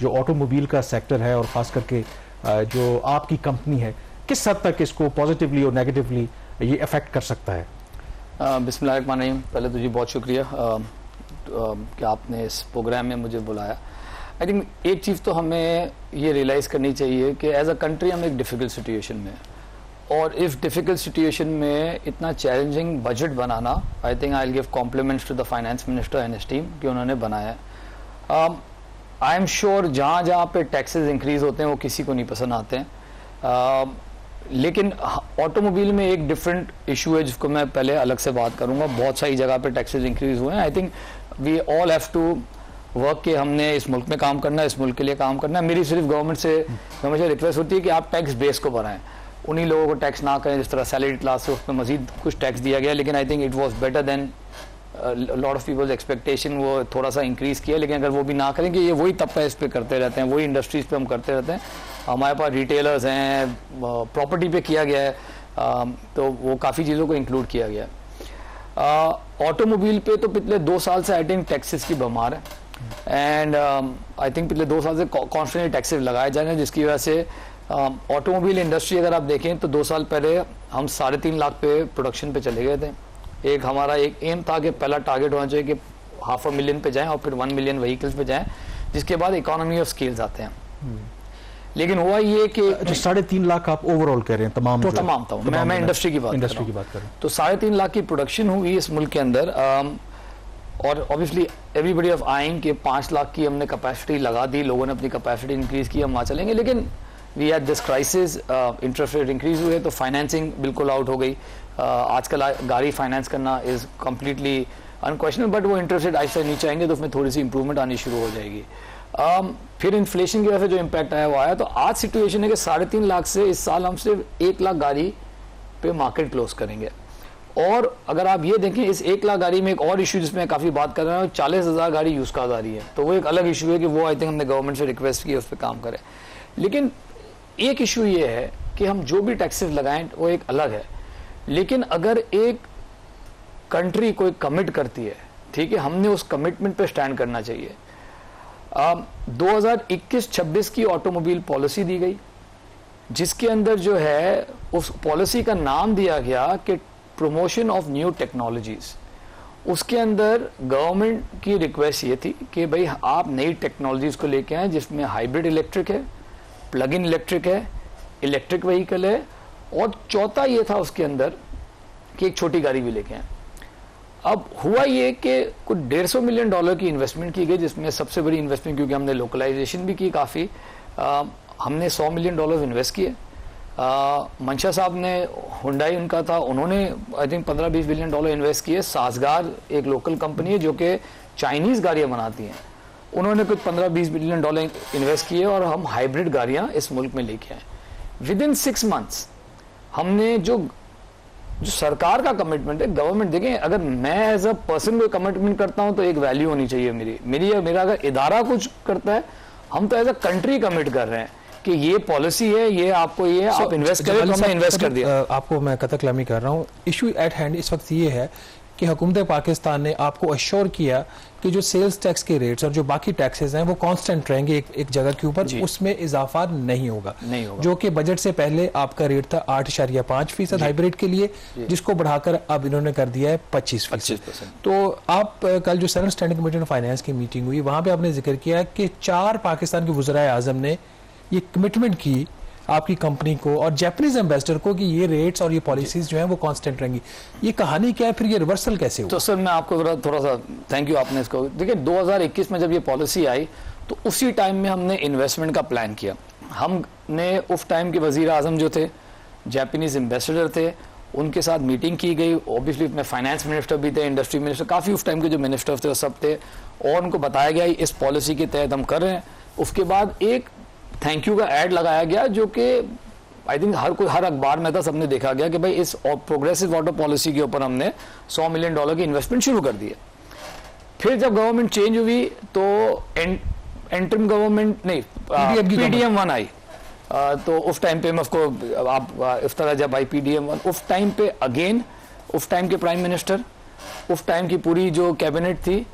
जो ऑटोमोबाइल का सेक्टर है और ख़ास करके जो आपकी कंपनी है, किस हद तक इसको पॉजिटिवली और नेगेटिवली ये अफेक्ट कर सकता है? बिस्मिल्लाहिर्रहमानिर्रहीम। पहले तो जी बहुत शुक्रिया कि आपने इस प्रोग्राम में मुझे बुलाया। आई थिंक एक चीज़ तो हमें ये रियलाइज़ करनी चाहिए कि एज अ कंट्री हम एक डिफ़िकल्ट सिचुएशन में हैं, और इस डिफ़िकल्ट सिचुएशन में इतना चैलेंजिंग बजट बनाना, I think I will give compliments to the finance minister and his team कि उन्होंने बनाया है। आई एम श्योर जहाँ जहाँ पे टैक्सेस इंक्रीज़ होते हैं वो किसी को नहीं पसंद आते हैं, लेकिन ऑटोमोबाइल में एक डिफरेंट इशू है जिसको मैं पहले अलग से बात करूंगा। बहुत सारी जगह पे टैक्सेस इंक्रीज हुए हैं। I think we all have to work कि हमने इस मुल्क में काम करना है, इस मुल्क के लिए काम करना है। मेरी सिर्फ गवर्नमेंट से हमेशा रिक्वेस्ट होती है कि आप टैक्स बेस को बढ़ाएं, उन्हीं लोगों को टैक्स ना करें जिस तरह सैलरी क्लास से, उस पर मजीद कुछ टैक्स दिया गया। लेकिन I think it was better than lot of peoples expectation. वो थोड़ा सा इंक्रीज़ किया, लेकिन अगर वो भी ना करें कि ये वही तबका इस पर करते रहते हैं, वही इंडस्ट्रीज़ पे हम करते रहते हैं। हमारे पास रिटेलर्स हैं, प्रॉपर्टी पे किया गया है, तो वो काफ़ी चीज़ों को इंक्लूड किया गया है। ऑटोमोबाइल पे तो पिछले 2 साल से आई थिंक टैक्सेस की भरमार है, एंड आई थिंक पिछले 2 साल से कॉन्स्टेंटली टैक्सेस लगाए जा रहे हैं, जिसकी वजह से ऑटोमोबाइल इंडस्ट्री अगर आप देखें तो 2 साल पहले हम 3.5 लाख पे प्रोडक्शन पे चले गए थे। एक हमारा एक एम था कि पहला टारगेट होना चाहिए कि 500,000 पे जाएं और फिर 1 मिलियन व्हीकल्स पे जाएं, जिसके बाद इकोनॉमी ऑफ स्केल्स आते हैं। लेकिन हुआ ये कि जो 3.5 लाख आप ओवरऑल कह रहे हैं तमाम, तो तमाम था, मैं इंडस्ट्री की बात कर रहा हूं। तो 3.5 लाख की प्रोडक्शन हुई इस मुल्क के अंदर, और ऑब्वियसली एवरीबडी ऑफ आइंग कि 5 लाख की हमने कैपेसिटी लगा दी, लोगों ने अपनी कैपेसिटी इंक्रीज की, हम वहाँ चलेंगे। लेकिन we had this crisis, interest rate increase हुए तो फाइनेंसिंग बिल्कुल आउट हो गई। आजकल गाड़ी फाइनेंस करना इज कम्प्लीटली अनक्वेश्चनेबल, बट वो इंटरेस्ट रेट ऐसे नीचे आएंगे तो उसमें थोड़ी सी इंप्रूवमेंट आनी शुरू हो जाएगी। फिर इन्फ्लेशन की वजह से जो इम्पैक्ट आया वो आया। तो आज सिचुएशन है कि 3.5 लाख से इस साल हम सिर्फ 1 लाख गाड़ी पे मार्केट क्लोज करेंगे। और अगर आप ये देखें इस 1 लाख गाड़ी में एक और इशू जिसमें काफ़ी बात कर रहे हैं, 40,000 गाड़ी यूज कार आ रही है, तो वो एक अलग इशू है कि वो आई थिंक हमने गवर्नमेंट से रिक्वेस्ट की उस पर काम करें। लेकिन एक इशू ये है कि हम जो भी टैक्सेस लगाएं वो एक अलग है, लेकिन अगर एक कंट्री कोई कमिट करती है, ठीक है, हमने उस कमिटमेंट पे स्टैंड करना चाहिए। 2021-26 की ऑटोमोबाइल पॉलिसी दी गई, जिसके अंदर जो है उस पॉलिसी का नाम दिया गया कि प्रमोशन ऑफ न्यू टेक्नोलॉजीज। उसके अंदर गवर्नमेंट की रिक्वेस्ट ये थी कि भाई आप नई टेक्नोलॉजीज को लेके आए जिसमें हाइब्रिड इलेक्ट्रिक है, प्लग इन इलेक्ट्रिक है, इलेक्ट्रिक व्हीकल है, और चौथा ये था उसके अंदर कि एक छोटी गाड़ी भी लेके आए। अब हुआ ये कि कुछ $150 मिलियन की इन्वेस्टमेंट की गई, जिसमें सबसे बड़ी इन्वेस्टमेंट, क्योंकि हमने लोकलाइजेशन भी की काफ़ी, हमने $100 मिलियन इन्वेस्ट किए। मंशा साहब ने, हुंडई उनका था, उन्होंने आई थिंक $15-20 मिलियन इन्वेस्ट किए। साजगार एक लोकल कंपनी है जो कि चाइनीज़ गाड़ियाँ बनाती हैं, उन्होंने कुछ $15-20 मिलियन इन्वेस्ट किए, और हम हाइब्रिड गाड़ियाँ इस मुल्क में लेके आए। विद इन 6 मंथ्स हमने जो सरकार का कमिटमेंट है, गवर्नमेंट, देखें अगर मैं एज अ पर्सन कोई कमिटमेंट करता हूं तो एक वैल्यू होनी चाहिए मेरी या मेरा अगर इदारा कुछ करता है, हम तो एज अ कंट्री कमिट कर रहे हैं कि ये पॉलिसी है, ये आपको ये आप इन्वेस्ट करें, तो हमने इन्वेस्ट कर दिया। आपको मैं कतई कलामी कर रहा हूँ। इशू एट हैंड इस वक्त ये है कि हुकूमत पाकिस्तान ने आपको अश्योर किया कि जो सेल्स टैक्स के रेट्स और जो बाकी टैक्सेस हैं वो कांस्टेंट रहेंगे एक जगह के ऊपर, उसमें इजाफा नहीं होगा, जो कि बजट से पहले आपका रेट था 8.5% हाइब्रिड के लिए, जिसको बढ़ाकर अब इन्होंने कर दिया है 25%। तो आप कल जो senate standing committee on finance की मीटिंग हुई, वहां पे आपने जिक्र किया कि 4 पाकिस्तान के वज़राए आज़म ने ये कमिटमेंट की आपकी कंपनी को और जापानीज एम्बेसडर को कि ये रेट्स और ये पॉलिसीज जो हैं वो कांस्टेंट रहेंगी। ये कहानी क्या है, फिर ये रिवर्सल कैसे हुआ? तो सर मैं आपको थोड़ा सा थैंक यू, आपने इसको देखिए 2021 में जब ये पॉलिसी आई तो उसी टाइम में हमने इन्वेस्टमेंट का प्लान किया। हमने उस टाइम के वजीर आजम जो थे, जापानीज एम्बेसडर थे, उनके साथ मीटिंग की गई। ऑब्वियसली उसमें फाइनेंस मिनिस्टर भी थे, इंडस्ट्री मिनिस्टर, काफ़ी उस टाइम के जो मिनिस्टर थे वो सब थे, और उनको बताया गया इस पॉलिसी के तहत हम कर रहे हैं। उसके बाद एक थैंक यू का ऐड लगाया गया जो कि आई थिंक हर अखबार में था, सबने देखा गया कि भाई इस प्रोग्रेसिव वाटर पॉलिसी के ऊपर हमने $100 मिलियन की इन्वेस्टमेंट शुरू कर दी है। फिर जब गवर्नमेंट चेंज हुई तो एंटरिम गवर्नमेंट नहीं, PDM1 आई, तो उस टाइम पे मैं उसको आप इस तरह जब आई PDM1, उस टाइम पे अगेन उस टाइम के प्राइम मिनिस्टर, उस टाइम की पूरी जो कैबिनेट थी,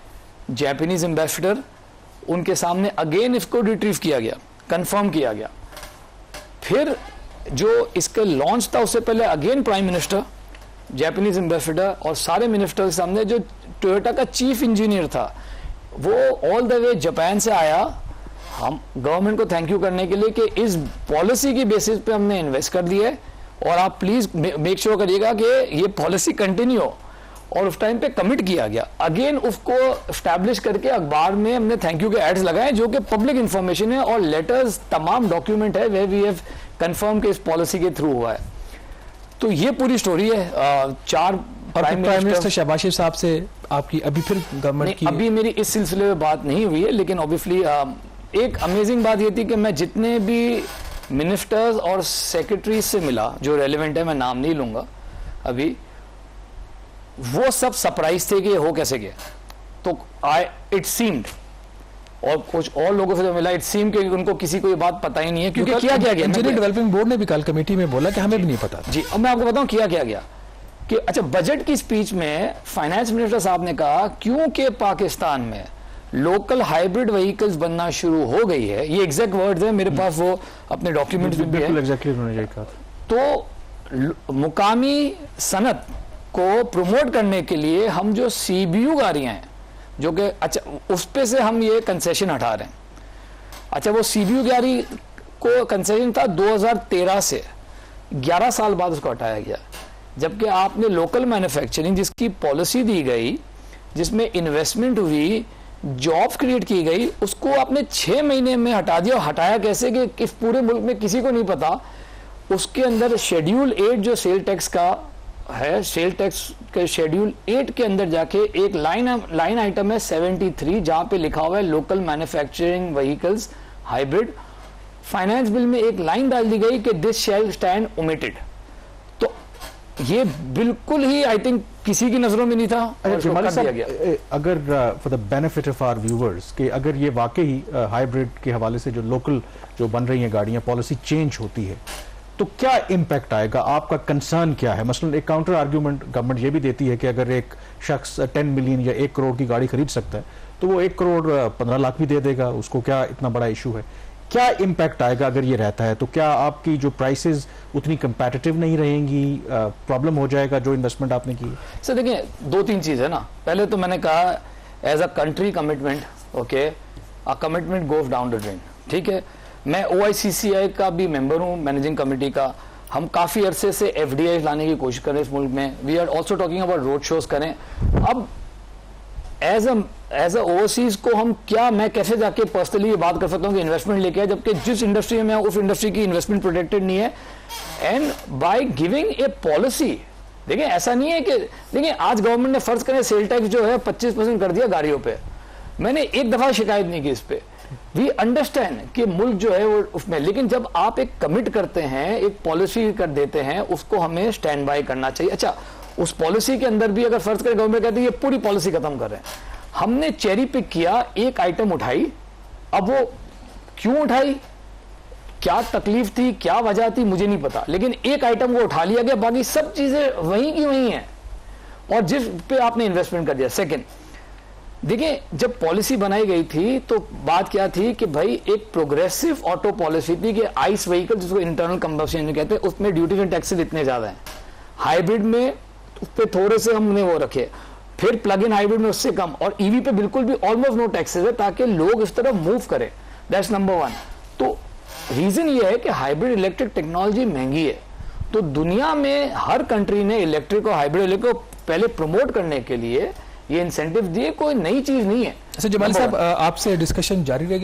जापानीज एम्बेसडर, उनके सामने अगेन इसको रिट्रीव किया गया, कंफर्म किया गया। फिर जो इसके लॉन्च था उससे पहले again prime minister, Japanese ambassador और सारे मिनिस्टर के सामने जो टोयोटा का चीफ इंजीनियर था वो ऑल द वे जापान से आया हम गवर्नमेंट को थैंक यू करने के लिए कि इस पॉलिसी की बेसिस पे हमने इन्वेस्ट कर दिया है और आप प्लीज मेक श्योर करिएगा कि ये पॉलिसी कंटिन्यू हो। और उस टाइम पे कमिट किया गया, अगेन उसको स्टैब्लिश करके अखबार में हमने थैंक यू के एड्स लगाए जो कि पब्लिक इंफॉर्मेशन है और लेटर्स तमाम डॉक्यूमेंट है वे वी हैव कंफर्म के इस पॉलिसी के थ्रू हुआ है। तो ये पूरी स्टोरी है। चार प्राइम मिनिस्टर शहबाज शरीफ साहब से आपकी अभी फिर गवर्नमेंट की अभी मेरी इस सिलसिले में बात नहीं हुई है, लेकिन ऑब्वियसली एक अमेजिंग बात ये थी कि मैं जितने भी मिनिस्टर्स और सेक्रेटरीज से मिला जो रेलिवेंट है, मैं नाम नहीं लूंगा अभी, वो सब सरप्राइज थे कि ये हो कैसे गया। तो इट सीम्ड, और कुछ और लोगों से जो मिला इट सीम कि उनको किसी को ये बात पता ही नहीं है क्योंकि किया क्या गया। इंजीनियर डेवलपमेंट बोर्ड ने भी कल कमेटी में बोला कि हमें भी नहीं पता जी। अब मैं आपको बताऊं किया क्या गया कि अच्छा, बजट की स्पीच में फाइनेंस मिनिस्टर साहब ने कहा क्योंकि पाकिस्तान में लोकल हाइब्रिड व्हीकल्स बनना शुरू हो गई है, ये एग्जैक्ट वर्ड्स है, मेरे पास वो अपने डॉक्यूमेंट्स भी है। तो मुकामी सनत को प्रमोट करने के लिए हम जो CBU गाड़ियां हैं जो कि अच्छा उस पे से हम ये कंसेशन हटा रहे हैं। अच्छा, वो CBU गाड़ी को कंसेशन था 2013 से, 11 साल बाद उसको हटाया गया, जबकि आपने लोकल मैन्युफैक्चरिंग जिसकी पॉलिसी दी गई, जिसमें इन्वेस्टमेंट हुई, जॉब क्रिएट की गई, उसको आपने 6 महीने में हटा दिया। हटाया कैसे कि इस पूरे मुल्क में किसी को नहीं पता। उसके अंदर शेड्यूल 8 जो सेल टैक्स का है, सेल टैक्स के शेड्यूल 8 के अंदर जाके एक लाइन आइटम है 73 जहां पे लिखा हुआ है local manufacturing vehicles hybrid. Finance bill में एक लाइन डाल दी गई कि दिस शैल स्टैंड ओमिटेड। तो ये बिल्कुल ही आई थिंक किसी की नजरों में नहीं था और इसको कर दिया गया। अगर for the benefit of our viewers कि अगर ये वाकई हाइब्रिड के हवाले से जो लोकल जो बन रही हैं गाड़ियां पॉलिसी चेंज होती है तो क्या इम्पैक्ट आएगा, आपका कंसर्न क्या है? मसलन एक काउंटर आर्ग्यूमेंट गवर्नमेंट ये भी देती है कि अगर एक शख्स 10 मिलियन या 1 करोड़ की गाड़ी खरीद सकता है तो वो 1 करोड़ 15 लाख भी दे देगा, उसको क्या इतना बड़ा इशू है? क्या इम्पैक्ट आएगा अगर ये रहता है? तो क्या आपकी जो प्राइसेस उतनी कंपैटिटिव नहीं रहेंगी, प्रॉब्लम हो जाएगा जो इन्वेस्टमेंट आपने की? सर देखिए, 2-3 चीज है ना। पहले तो मैंने कहा as a country commitment, okay, a commitment goes down the drain, ठीक है। मैं OICCI का भी मेंबर हूं, मैनेजिंग कमेटी का। हम काफी अरसे से FDI लाने की कोशिश कर रहे हैं इस मुल्क में। We are also talking about road shows करें। अब एज अ ओवरसीज को हम क्या, मैं कैसे जाके पर्सनली ये बात कर सकता हूँ कि इन्वेस्टमेंट लेके आए, जबकि जिस इंडस्ट्री में उस इंडस्ट्री की इन्वेस्टमेंट प्रोटेक्टेड नहीं है। And by giving a policy, देखिए ऐसा नहीं है कि देखिए आज गवर्नमेंट ने फर्ज करें सेल टैक्स जो है 25% कर दिया गाड़ियों पे, मैंने एक दफा शिकायत नहीं की इस पे। वी अंडरस्टैंड कि मुल्क जो है वो उसमें, लेकिन जब आप एक कमिट करते हैं, एक पॉलिसी कर देते हैं, उसको हमें स्टैंड बाय करना चाहिए। अच्छा, उस पॉलिसी के अंदर भी अगर फर्ज करें गवर्नमेंट कहती है ये पूरी पॉलिसी खत्म कर रहे हैं, हमने चेरी पिक किया, एक आइटम उठाई। अब वो क्यों उठाई, क्या तकलीफ थी, क्या वजह थी, मुझे नहीं पता, लेकिन एक आइटम को उठा लिया गया, बाकी सब चीजें वहीं की वहीं हैं और जिस पे आपने इन्वेस्टमेंट कर दिया। सेकंड, देखिए जब पॉलिसी बनाई गई थी तो बात क्या थी कि भाई एक प्रोग्रेसिव ऑटो पॉलिसी थी कि आइस व्हीकल जिसको इंटरनल कंबशन इंजन कहते हैं उसमें ड्यूटीज एंड टैक्सेस इतने ज्यादा हैं, हाइब्रिड में उस पे थोड़े से हमने वो रखे, फिर प्लग इन हाइब्रिड में उससे कम, और ईवी पे बिल्कुल भी ऑलमोस्ट नो टैक्सेस है ताकि लोग इस तरफ मूव करें। That's number 1। तो रीजन ये है कि हाइब्रिड इलेक्ट्रिक टेक्नोलॉजी महंगी है, तो दुनिया में हर कंट्री ने इलेक्ट्रिक और हाइब्रिड इलेक्ट्रिक को पहले प्रमोट करने के लिए ये इंसेंटिव दिए, कोई नई चीज नहीं है। अच्छा जमाली साहब, आपसे डिस्कशन जारी रहेगी।